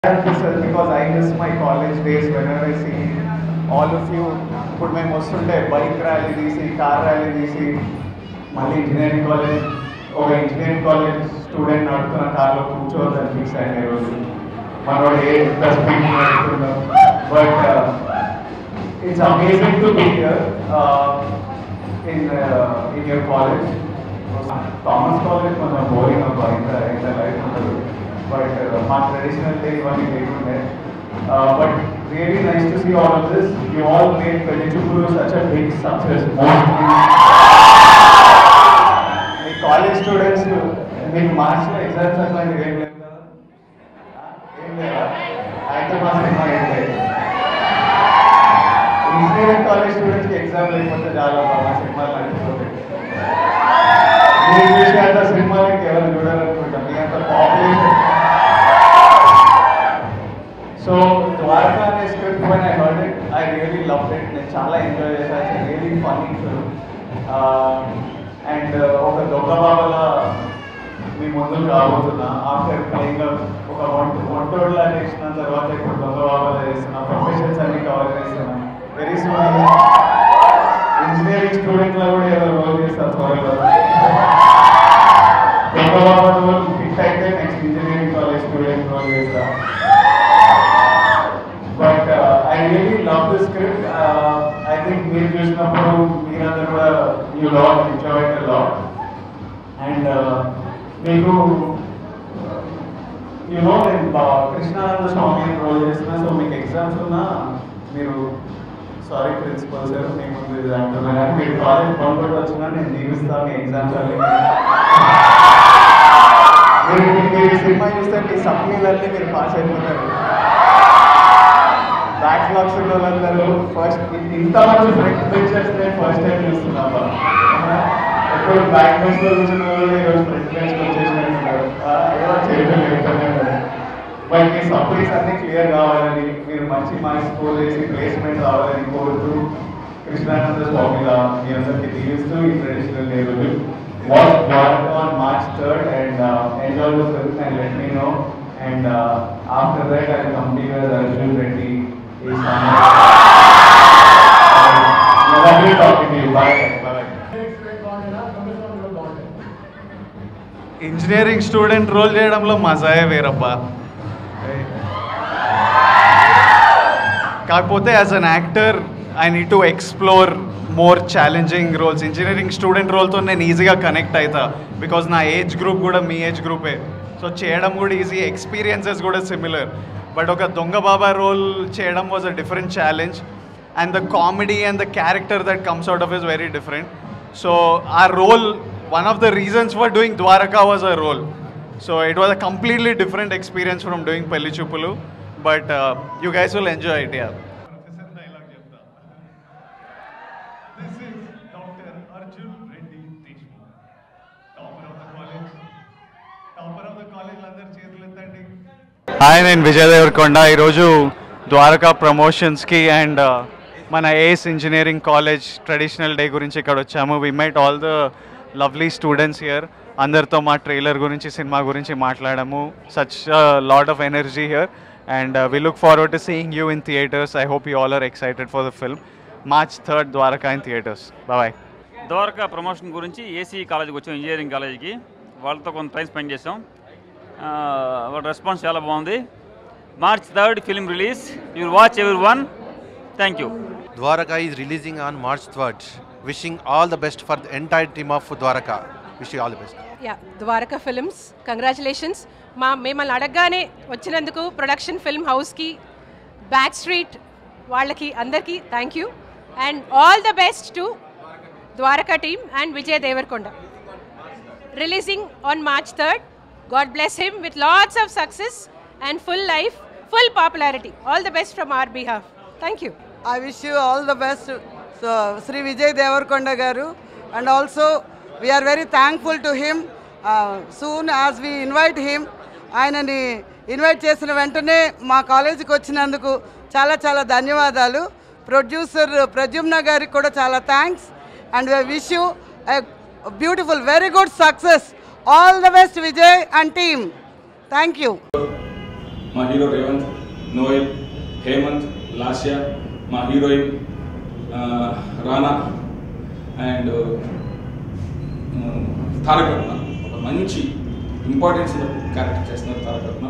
Because I miss my college days whenever I see all of you. Put my most bike rally DC, car rally DC, Mali engineering college, or engineering college student nadutuna car lo కూర్చోదని fix అయిన రోజు మనోడు ఏ speed నడుపుతుందో. But it's amazing to be here in your college. Thomas College was boring in the life of but my traditional day one day. But really nice to see all of this. You all made Pellichupulu such a big success. The college students, make March exams at my grade level. Engineering college students exam like cinema cinema so Dwarka script, when I heard it, I really loved it. I enjoyed it. It's a really funny film. And oka Dogga Babala me mundu raabotuna after playing oka one-third chesina tarvata ippudu Dogga Babala chesina professions anni cover chesina very soon engineering student la kuda edo role chestha tvaralo Dogga Babala role fit aithe next engineering college student role chestha. But I really love the script. I think you all enjoyed it a lot. And you know, Krishnananda Swami role so make exams sorry principal sir, మీరు college పంపటి వచ్చినా నేను జీవిస్తాను exams మీరు cinema చూస్తే మీ సప్లీలన్నీ మీరు pass అయిపోతారు. Backlogs ఉన్న వాళ్ళందరూ ఫస్ట్ ఇంతమంది ఫ్రంట్ బెంచర్స్ నేను ఫస్ట్ టైం చూస్తున్నాను. ఎప్పుడు బ్యాక్ బెంచ్లో కూర్చున్న వాళ్ళు ఈరోజు ఫ్రంట్ బెంచ్కి వచ్చేసినట్టున్నారు. ఏదో చేయడం లేకపోతే బట్ మీ సప్లీస్ అన్నీ క్లియర్ కావాలని మీరు మంచి మార్క్స్ స్కోర్ చేసి ప్లేస్మెంట్ రావాలని కోరుతూ కృష్ణానంద స్వామిగా మీ అందరికీ దీవిస్తూ ఈ ట్రెడిషనల్ డే రోజు watch Dwarka on March 3rd and enjoy the film and let me know. And after that I will come to you as Arjun Reddy. Lovely talking to you. Bye. Engineering student role చేయడంలో మజాయే వేరబ్బా. కాకపోతే as an actor I need to explore more challenging roles. Engineering student రోల్తో నేను ఈజీగా connect అవుతా because నా age group కూడా మీ ఏజ్ గ్రూపే. సో చేయడం కూడా ఈజీ, ఎక్స్పీరియన్సెస్ కూడా సిమిలర్. బట్ ఒక దొంగ బాబా రోల్ చేయడం was a different challenge and the comedy and the character that comes out of is very different. So ఆ role, one of the reasons for doing Dwarka was a role. So it was a completely different experience from doing Pellichupulu, but you guys will enjoy it. Yeah. This is Dr. Arjun Reddy Deshmukh, topper of the college. Topper of the college అందరూ చేతులు ఎత్తండి. Hi, నేను విజయ్ దేవరకొండ. ఈరోజు ద్వారకా ప్రమోషన్స్కి and మన AS engineering college traditional day గురించి ఇక్కడ వచ్చాము. We met all the lovely students here. అందరితో మా ట్రైలర్ గురించి, సినిమా గురించి మాట్లాడాము. Such lot of energy here and we look forward to seeing you in theatres. I hope you all are excited for the film. March 3rd Dwaraka in theatres. Bye. Dwaraka promotion గురించి AC కాలేజ్కి వచ్చాం, engineering కాలేజ్కి. వాళ్ళతో కొంత time spend చేసాం. వాళ్ళ response చాలా బాగుంది. March 3rd film release. You will watch everyone. Thank you. Dwarka is releasing on March 3rd. Wishing all the best for the entire team of Dwarka. Wish you all the best. Yeah, Dwarka Films, congratulations. మిమ్మల్ని అడగగానే వచ్చినందుకు production film హౌస్కి, back street వాళ్ళకి అందరికీ thank you. And all the best to Dwaraka team and Vijay Deverakonda. Releasing on March 3rd. God bless him with lots of success and full life, full popularity. All the best from our behalf. Thank you. I wish you all the best, so Sri Vijay Devarkonda garu, and also we are very thankful to him. Soon as we invite him, ఆయనని invite చేసిన వెంటనే మా కాలేజీకి వచ్చినందుకు చాలా చాలా ధన్యవాదాలు. Producer ప్రజుమ్న గారికి కూడా చాలా thanks. And we wish you a beautiful, very good success. All the best Vijay and team. Thank you. మా హీరో రేవంత్, నోయల్, హేమంత్, లాస్య, మా హీరోయిన్ రానా అండ్ తారక రత్న. ఒక మంచి ఇంపార్టెన్స్ క్యారెక్టర్ చేస్తున్నారు తారక రత్న.